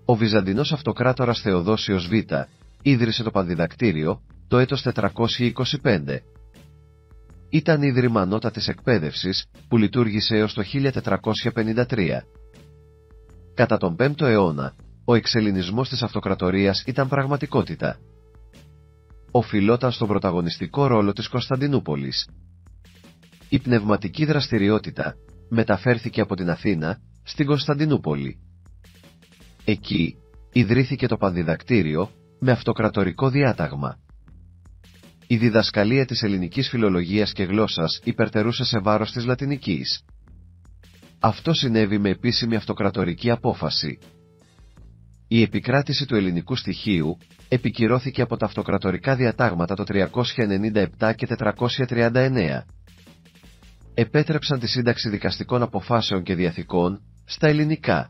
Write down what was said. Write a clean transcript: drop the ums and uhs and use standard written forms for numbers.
Ο Βυζαντινός αυτοκράτορας Θεοδόσιος Β ίδρυσε το Πανδιδακτήριο το έτος 425. Ήταν ίδρυμα ανώτατης εκπαίδευσης που λειτουργήσε έως το 1453. Κατά τον 5ο αιώνα, ο εξελληνισμός της αυτοκρατορίας ήταν πραγματικότητα. Οφειλόταν στον πρωταγωνιστικό ρόλο της Κωνσταντινούπολης. Η πνευματική δραστηριότητα μεταφέρθηκε από την Αθήνα στην Κωνσταντινούπολη. Εκεί ιδρύθηκε το Πανδιδακτήριο με αυτοκρατορικό διάταγμα. Η διδασκαλία της ελληνικής φιλολογίας και γλώσσας υπερτερούσε σε βάρος της λατινικής. Αυτό συνέβη με επίσημη αυτοκρατορική απόφαση. Η επικράτηση του ελληνικού στοιχείου επικυρώθηκε από τα αυτοκρατορικά διατάγματα το 397 και 439. Επέτρεψαν τη σύνταξη δικαστικών αποφάσεων και διαθηκών στα ελληνικά.